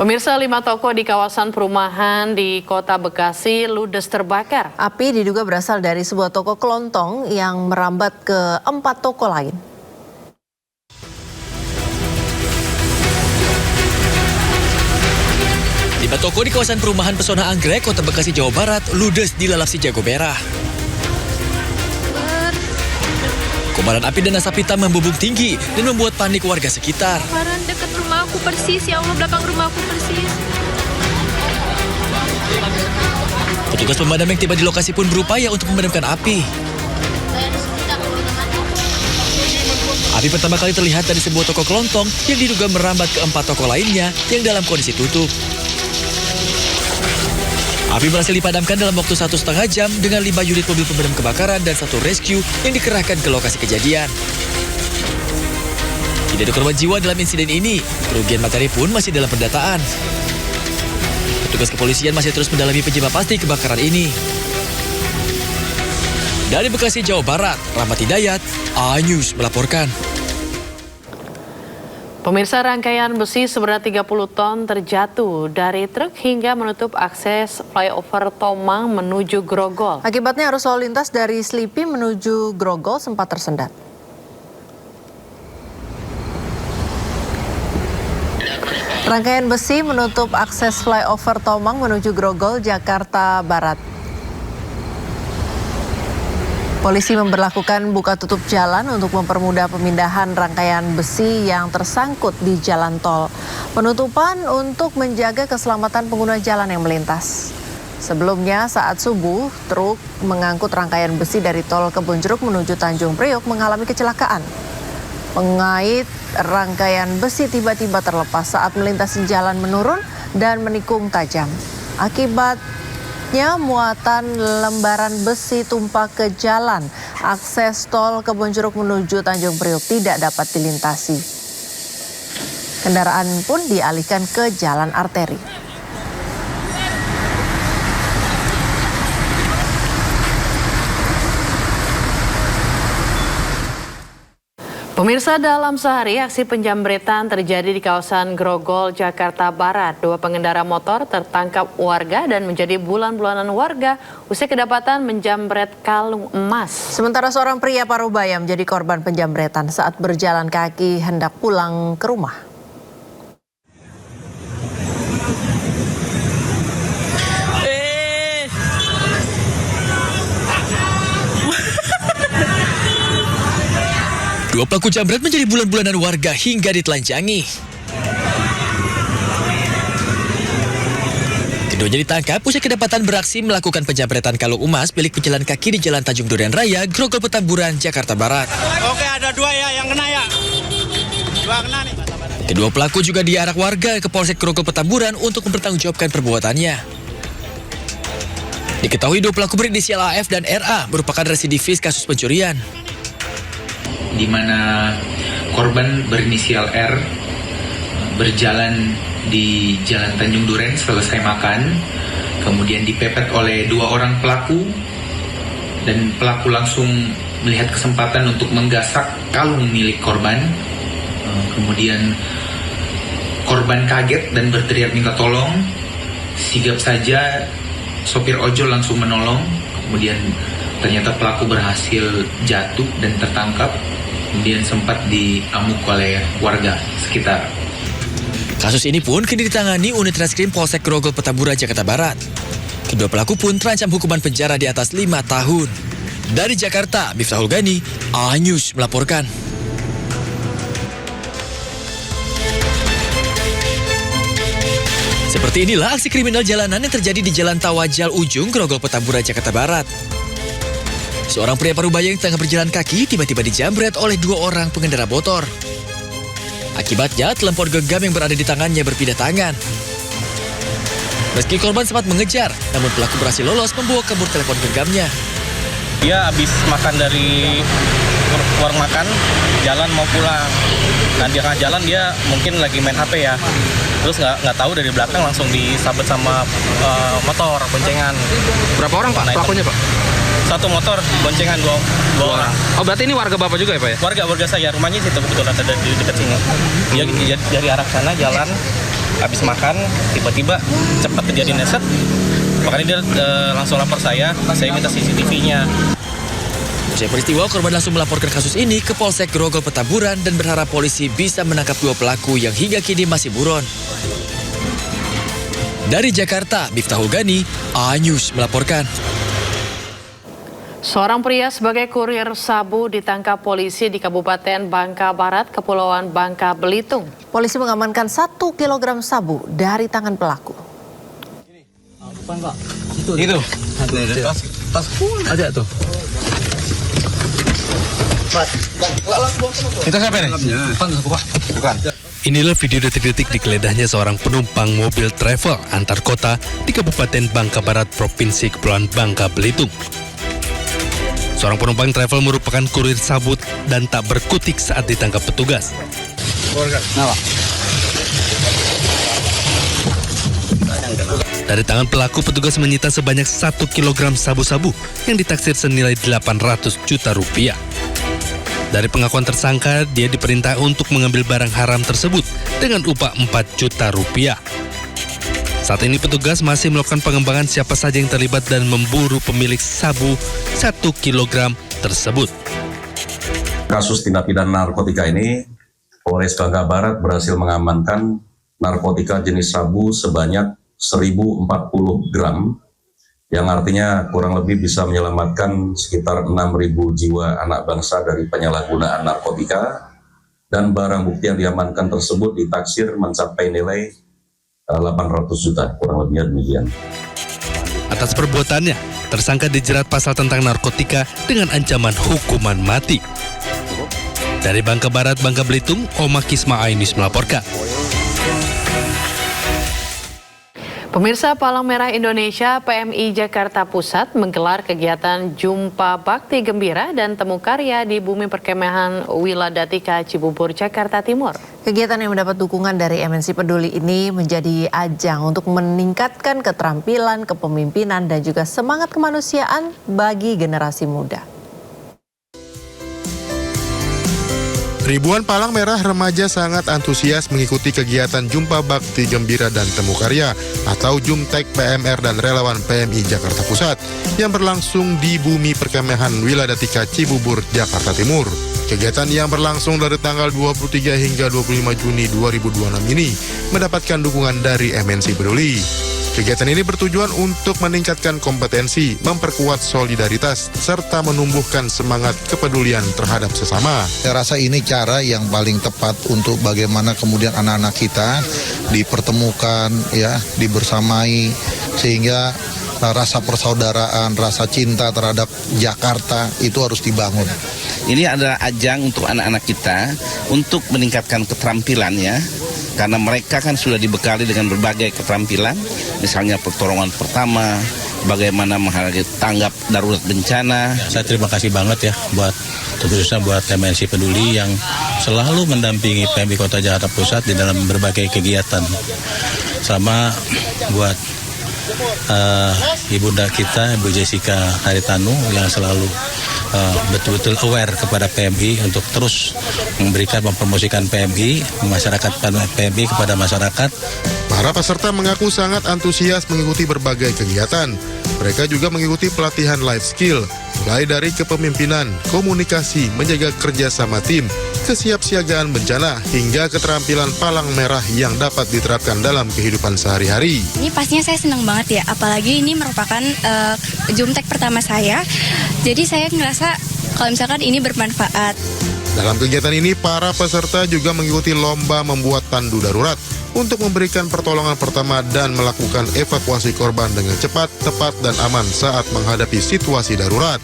Pemirsa, 5 toko di kawasan perumahan di Kota Bekasi ludes terbakar. Api diduga berasal dari sebuah toko kelontong yang merambat ke 4 toko lain. Lima toko di kawasan perumahan Pesona Anggrek, Kota Bekasi, Jawa Barat, ludes dilalap si jago merah. Kobaran api dan asap hitam membubung tinggi dan membuat panik warga sekitar. Kobaran dekat rumah aku persis, ya Allah, belakang rumah aku persis. Petugas pemadam yang tiba di lokasi pun berupaya untuk memadamkan api. Api pertama kali terlihat dari sebuah toko kelontong yang diduga merambat ke 4 toko lainnya yang dalam kondisi tutup. Api berhasil dipadamkan dalam waktu 1,5 jam dengan 5 unit mobil pemadam kebakaran dan 1 rescue yang dikerahkan ke lokasi kejadian. Tidak ada korban jiwa dalam insiden ini, kerugian materi pun masih dalam pendataan. Petugas kepolisian masih terus mendalami penyebab pasti kebakaran ini. Dari Bekasi, Jawa Barat, Rahmat Hidayat, A-News melaporkan. Pemirsa, rangkaian besi seberat 30 ton terjatuh dari truk hingga menutup akses flyover Tomang menuju Grogol. Akibatnya arus lalu lintas dari Slipi menuju Grogol sempat tersendat. Rangkaian besi menutup akses flyover Tomang menuju Grogol, Jakarta Barat. Polisi memberlakukan buka tutup jalan untuk mempermudah pemindahan rangkaian besi yang tersangkut di jalan tol. Penutupan untuk menjaga keselamatan pengguna jalan yang melintas. Sebelumnya saat subuh, truk mengangkut rangkaian besi dari tol Kebonjeruk menuju Tanjung Priok mengalami kecelakaan. Pengait rangkaian besi tiba-tiba terlepas saat melintasi jalan menurun dan menikung tajam. Akibatnya muatan lembaran besi tumpah ke jalan. Akses tol Kebonjeruk menuju Tanjung Priok tidak dapat dilintasi. Kendaraan pun dialihkan ke jalan arteri. Pemirsa, dalam sehari aksi penjambretan terjadi di kawasan Grogol, Jakarta Barat. 2 pengendara motor tertangkap warga dan menjadi bulan-bulanan warga usai kedapatan menjambret kalung emas. Sementara seorang pria Parubaya menjadi korban penjambretan saat berjalan kaki hendak pulang ke rumah. Dua pelaku jambret menjadi bulan-bulanan warga hingga ditelanjangi. Keduanya ditangkap usai kedapatan beraksi melakukan penjambretan kalung emas milik pejalan kaki di Jalan Tanjung Duren Raya, Grogol Petamburan, Jakarta Barat. Oke, ada 2 ya yang kena ya. 2 kena nih. Kedua pelaku juga diarak warga ke Polsek Grogol Petamburan untuk mempertanggungjawabkan perbuatannya. Diketahui 2 pelaku berinisial AF dan RA merupakan residivis kasus pencurian. Di mana korban berinisial R berjalan di Jalan Tanjung Duren selesai makan, kemudian dipepet oleh 2 orang pelaku dan pelaku langsung melihat kesempatan untuk menggasak kalung milik korban. Kemudian korban kaget dan berteriak minta tolong. Sigap saja sopir ojol langsung menolong, kemudian ternyata pelaku berhasil jatuh dan tertangkap. Kemudian sempat diamuk oleh warga sekitar. Kasus ini pun kini ditangani unit reskrim Polsek Grogol Petamburan, Jakarta Barat. Kedua pelaku pun terancam hukuman penjara di atas 5 tahun. Dari Jakarta, Miftahul Gani, A-News melaporkan. Seperti inilah aksi kriminal jalanan yang terjadi di Jalan Tawajal Ujung, Grogol Petamburan, Jakarta Barat. Seorang pria Parubaya yang tengah berjalan kaki tiba-tiba dijambret oleh 2 orang pengendara motor. Akibatnya, telepon genggam yang berada di tangannya berpindah tangan. Meski korban sempat mengejar, namun pelaku berhasil lolos membawa kabur telepon genggamnya. Dia habis makan dari warung makan, jalan mau pulang. Nah, di tengah jalan dia mungkin lagi main HP ya. Terus nggak tahu dari belakang langsung disabet sama motor boncengan. Berapa orang Pak pelakunya Pak? 1 motor boncengan 2 orang. Oh, berarti ini warga Bapak juga ya Pak ya? Warga saya, rumahnya situ kebetulan ada di dekat sini. Dia dari arah sana jalan habis makan tiba-tiba cepat kejadiannya set. Makanya dia langsung lapor saya minta CCTV-nya. Usai peristiwa, korban langsung melaporkan kasus ini ke Polsek Grogol Petamburan dan berharap polisi bisa menangkap 2 pelaku yang hingga kini masih buron. Dari Jakarta, Miftahul Gani, A-News melaporkan. Seorang pria sebagai kurir sabu ditangkap polisi di Kabupaten Bangka Barat, Kepulauan Bangka Belitung. Polisi mengamankan 1 kilogram sabu dari tangan pelaku. Itu. Tas aja tuh. Itu siapa nih? Bukan. Inilah video detik-detik digeledahnya seorang penumpang mobil travel antar kota di Kabupaten Bangka Barat, Provinsi Kepulauan Bangka Belitung. Seorang penumpang travel merupakan kurir sabut dan tak berkutik saat ditangkap petugas. Dari tangan pelaku, petugas menyita sebanyak 1 kilogram sabu-sabu yang ditaksir senilai 800 juta rupiah. Dari pengakuan tersangka, dia diperintah untuk mengambil barang haram tersebut dengan upah 4 juta rupiah. Saat ini petugas masih melakukan pengembangan siapa saja yang terlibat dan memburu pemilik sabu 1 kilogram tersebut. Kasus tindak pidana narkotika ini, Polres Bangka Barat berhasil mengamankan narkotika jenis sabu sebanyak 1040 gram, yang artinya kurang lebih bisa menyelamatkan sekitar 6.000 jiwa anak bangsa dari penyalahgunaan narkotika, dan barang bukti yang diamankan tersebut ditaksir mencapai nilai 800 juta, kurang lebihnya demikian. Atas perbuatannya, tersangka dijerat pasal tentang narkotika dengan ancaman hukuman mati. Dari Bangka Barat, Bangka Belitung, Oma Kisma A-News melaporkan. Pemirsa, Palang Merah Indonesia PMI Jakarta Pusat menggelar kegiatan Jumpa Bakti Gembira dan Temu Karya di Bumi Perkemahan Wiladatika Cibubur, Jakarta Timur. Kegiatan yang mendapat dukungan dari MNC Peduli ini menjadi ajang untuk meningkatkan keterampilan, kepemimpinan, dan juga semangat kemanusiaan bagi generasi muda. Ribuan Palang Merah remaja sangat antusias mengikuti kegiatan Jumpa Bakti Gembira dan Temu Karya atau Jumtek PMR dan relawan PMI Jakarta Pusat yang berlangsung di Bumi Perkemahan Wiladatika Cibubur, Jakarta Timur. Kegiatan yang berlangsung dari tanggal 23 hingga 25 Juni 2026 ini mendapatkan dukungan dari MNC Peduli. Kegiatan ini bertujuan untuk meningkatkan kompetensi, memperkuat solidaritas, serta menumbuhkan semangat kepedulian terhadap sesama. Saya rasa ini cara yang paling tepat untuk bagaimana kemudian anak-anak kita dipertemukan, ya, dibersamai, sehingga rasa persaudaraan, rasa cinta terhadap Jakarta itu harus dibangun. Ini adalah ajang untuk anak-anak kita untuk meningkatkan keterampilannya, karena mereka kan sudah dibekali dengan berbagai keterampilan, misalnya pertolongan pertama, bagaimana menghadapi tanggap darurat bencana. Saya terima kasih banget ya khususnya buat MNC Peduli yang selalu mendampingi PMI Kota Jakarta Pusat di dalam berbagai kegiatan. Sama buat ibunda kita, Ibu Jessica Haritanu, yang selalu betul-betul aware kepada PMI untuk terus mempromosikan PMI, masyarakat PMI kepada masyarakat. Para peserta mengaku sangat antusias mengikuti berbagai kegiatan. Mereka juga mengikuti pelatihan life skill, mulai dari kepemimpinan, komunikasi, menjaga kerjasama tim, kesiapsiagaan bencana, hingga keterampilan palang merah yang dapat diterapkan dalam kehidupan sehari-hari. Ini pastinya saya senang banget ya, apalagi ini merupakan Jumtek pertama saya, jadi saya ngerasa kalau misalkan ini bermanfaat. Dalam kegiatan ini, para peserta juga mengikuti lomba membuat tandu darurat untuk memberikan pertolongan pertama dan melakukan evakuasi korban dengan cepat, tepat, dan aman saat menghadapi situasi darurat.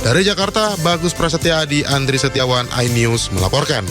Dari Jakarta, Bagus Prasetya Adi, Andri Setiawan, iNews melaporkan.